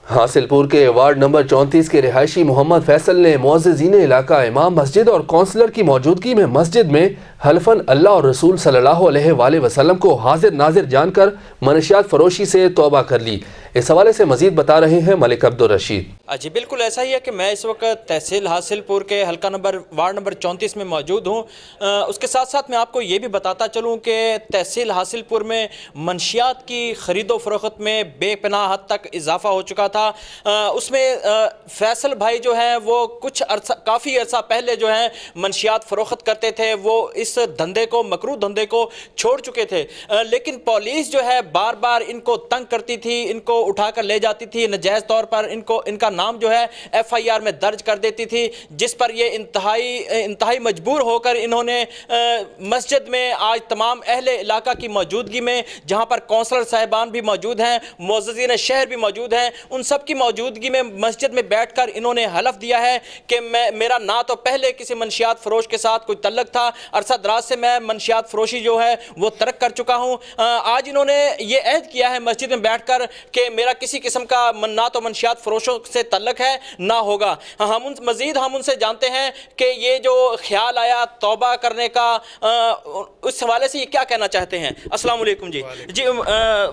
حاصل پور کے وارڈ نمبر 34 کے رہائشی محمد فیصل نے معززین علاقہ، امام مسجد اور کونسلر کی موجودگی میں مسجد میں حلفاً اللہ اور رسول صلی اللہ علیہ وآلہ وسلم کو حاضر ناظر جان کر منشیات فروشی سے توبہ کر لی۔ اس حوالے سے مزید بتا رہے ہیں ملک عبدالرشید۔ جی بالکل ایسا ہی ہے کہ میں اس وقت تحصیل حاصل پور کے حلقہ وارڈ نمبر 34 میں موجود ہوں۔ اس کے ساتھ ساتھ میں آپ کو یہ بھی بتاتا چلوں کہ تحصیل حاصل پور میں منشیات کی خرید و فروخت میں بے پناہ حد تک اضافہ ہو چکا تھا۔ اس میں فیصل بھائی جو ہیں وہ کافی عرصہ پہلے جو ہیں منشیات فروخت کرتے تھے، وہ اس دھندے کو، مکروہ دھندے کو چھوڑ چکے تھے، لیکن پولیس جو ہے بار بار ان کو تنگ کرتی تھی، ان کو اٹھا کر لے جاتی تھی، ناجائز طور پر ان کا نام جو ہے FIR میں درج کر دیتی تھی، جس پر یہ انتہائی مجبور ہو کر انہوں نے مسجد میں آج تمام اہل علاقہ کی موجودگی میں، جہاں پر کونسلر صاحبان بھی موجود ہیں، معززین شہر بھی موجود ہیں، ان سب کی موجودگی میں مسجد میں بیٹھ کر انہوں نے حلف دیا ہے کہ میرا نہ تو پہلے کسی منشیات فروش کے ساتھ کوئی تعلق تھا، عرصہ دراز سے میں منشیات فروشی جو ہے وہ ترک کر چکا ہوں۔ آج انہوں نے یہ عہد کیا ہے مسجد میں بیٹھ کر کہ میرا کسی قسم کا نہ تو منشیات فروشوں سے تعلق ہے نہ ہوگا۔ ہم ان سے جانتے ہیں کہ یہ جو خیال آیا توبہ کرنے کا، اس حوالے سے یہ کیا کہنا چاہتے ہیں؟ السلام علیکم جی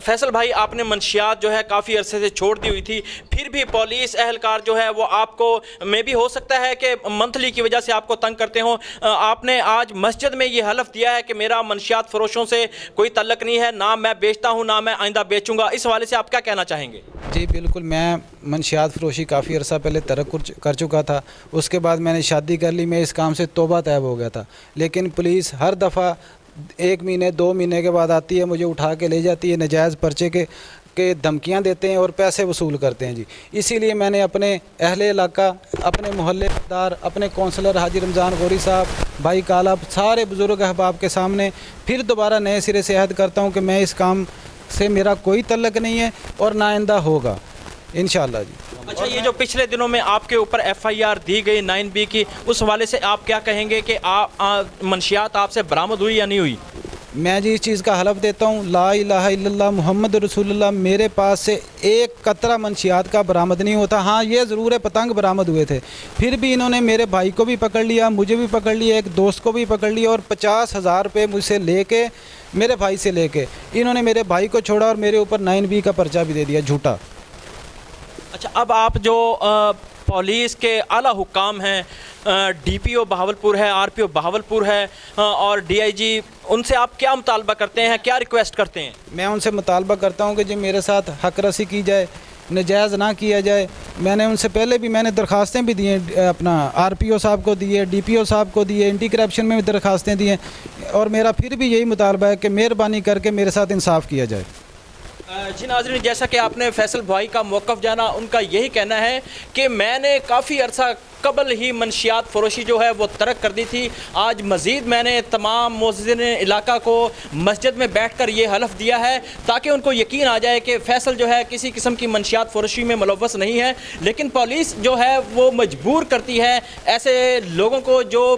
فیصل بھائی، آپ نے منشیات جو ہے کافی عرصے سے چھوڑ دی ہوئی تھی، پھر بھی پولیس اہلکار جو ہے وہ آپ کو میں بھی ہو سکتا ہے کہ منتھلی کی وجہ سے آپ کو تنگ کرتے ہوں، آپ نے آج مسجد میں یہ حلف دیا ہے کہ میرا منشیات فروشوں سے کوئی تعلق نہیں ہے، نہ میں بیچتا ہوں نہ میں آئندہ بیچوں گا، اس حوالے سے آپ کیا کہنا چاہیں گے؟ جی بالکل، میں منشیات فروشی کافی عرصہ پہلے ترک کر چکا تھا، اس کے بعد میں نے شادی کر لی، میں اس کام سے توبہ طیب ہو گیا تھا، لیکن پولیس ہر دفعہ 1 مہینے 2 مہینے کے بعد آتی ہے، مجھے اٹھا کے لے جاتی ہے، ناجائز پرچے کے دھمکیاں دیتے ہیں اور پیسے وصول کرتے ہیں جی۔ اسی لیے میں نے اپنے اہل علاقہ، اپنے محلے دار، اپنے کونسلر حاجی رمضان غوری صاحب، بھائی کالا، سارے بزرگ احباب کے سامنے پھر دوبارہ نئے سرے سے عہد کرتا ہوں کہ میں اس کام سے میرا کوئی تعلق نہیں ہے اور نہ آئندہ ہوگا انشاءاللہ جی۔ اچھا، یہ جو پچھلے دنوں میں آپ کے اوپر FIR دی گئی 9B کی، اس حوالے سے آپ کیا کہیں گے کہ منشیات آپ سے برآمد ہوئی یا نہیں ہوئی؟ میں جی اس چیز کا حلف دیتا ہوں، لا الہ الا اللہ محمد رسول اللہ، میرے پاس سے ایک قطرہ منشیات کا برآمد نہیں ہوتا۔ ہاں یہ ضرور ہے پتنگ برآمد ہوئے تھے، پھر بھی انہوں نے میرے بھائی کو بھی پکڑ لیا، مجھے بھی پکڑ لیا، ایک دوست کو بھی پکڑ لیا، اور 50,000 روپے مجھ سے لے کے، میرے بھائی سے لے کے انہوں نے میرے بھائی کو چھوڑا اور میرے اوپر 9B کا پرچہ بھی دے دیا جھوٹا۔ اچھا، اب آپ جو پولیس کے اعلیٰ حکام ہیں، DPO بہاولپور ہے، RPO بہاولپور ہے اور DIG، ان سے آپ کیا مطالبہ کرتے ہیں، کیا ریکویسٹ کرتے ہیں؟ میں ان سے مطالبہ کرتا ہوں کہ جو میرے ساتھ حق رسی کی جائے، ناجائز نہ کیا جائے۔ میں نے ان سے پہلے بھی میں نے درخواستیں بھی دی ہیں، اپنا RPO صاحب کو دی ہے، DPO صاحب کو دی ہے، اینٹی کرپشن میں بھی درخواستیں دی ہیں، اور میرا پھر بھی یہی مطالبہ ہے کہ مہربانی کر کے میرے ساتھ انصاف کیا جائے۔ جی ناظرین، جیسا کہ آپ نے فیصل بھائی کا موقف جانا، ان کا یہی کہنا ہے کہ میں نے کافی عرصہ قبل ہی منشیات فروشی جو ہے وہ ترک کر دی تھی، آج مزید میں نے تمام معززین علاقہ کو مسجد میں بیٹھ کر یہ حلف دیا ہے تاکہ ان کو یقین آ جائے کہ فیصل جو ہے کسی قسم کی منشیات فروشی میں ملوث نہیں ہے، لیکن پولیس جو ہے وہ مجبور کرتی ہے ایسے لوگوں کو جو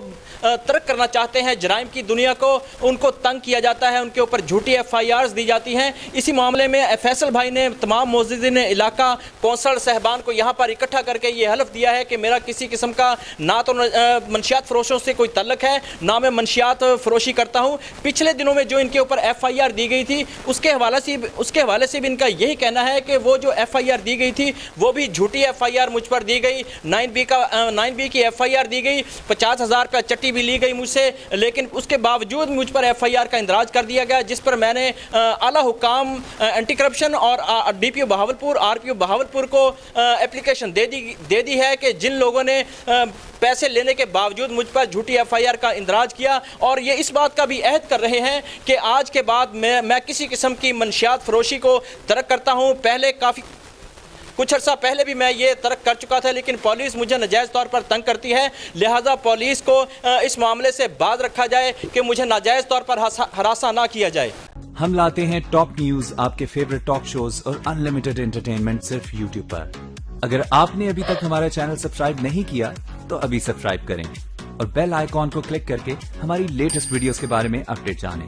ترک کرنا چاہتے ہیں جرائم کی دنیا کو، ان کو تنگ کیا جاتا ہے، ان کے اوپر جھوٹی FIRs دی جاتی ہیں۔ اسی معاملے میں فیصل بھائی نے تمام معززین علاقہ، کونسلر صاحبان کو یہاں پر اکٹھا کر کے یہ حلف دیا ہے کہ میرا کسی قسم کا نہ تو منشیات فروشوں سے کوئی تعلق ہے، نہ میں منشیات فروشی کرتا ہوں۔ پچھلے دنوں میں جو ان کے اوپر FIR دی گئی تھی، اس کے حوالے سے بھی ان کا یہی کہنا ہے کہ وہ جو FIR دی گئی تھی وہ بھی جھوٹی FIR مجھ پر دی گئی، 9B کی FIR دی گئی، 50,000 کا چٹی بھی لی گئی مجھ سے، لیکن اس کے باوجود مجھ پر FIR کا اندراج کر دیا گیا، جس پر میں نے اعلیٰ حکام اینٹی کرپشن اور DPO بہاولپور، RPO بہاولپور کو اپلیکیشن دے دی ہے کہ جن لوگوں نے پیسے لینے کے باوجود مجھ پر جھوٹی FIR کا اندراج کیا، اور یہ اس بات کا بھی عہد کر رہے ہیں کہ آج کے بعد میں کسی قسم کی منشیات فروشی کو ترک کرتا ہوں۔ پہلے کچھ عرصہ پہلے بھی میں یہ ترک کر چکا تھا، لیکن پولیس مجھے ناجائز طور پر تنگ کرتی ہے، لہٰذا پولیس کو اس معاملے سے باز رکھا جائے کہ مجھے ناجائز طور پر ہراساں نہ کیا جائے۔ ہم لاتے ہیں ٹاپ نیوز، آپ کے فیوریٹ ٹاک شوز اور انلمیٹڈ انٹرٹینمنٹ صرف YouTube پر۔ اگر آپ نے ابھی تک ہمارا چینل سبسکرائب نہیں کیا تو ابھی سبسکرائب کریں اور بیل آئیکن کو کلک کر کے ہماری لیٹسٹ ویڈیوز کے بارے میں اپڈیٹ جانیں۔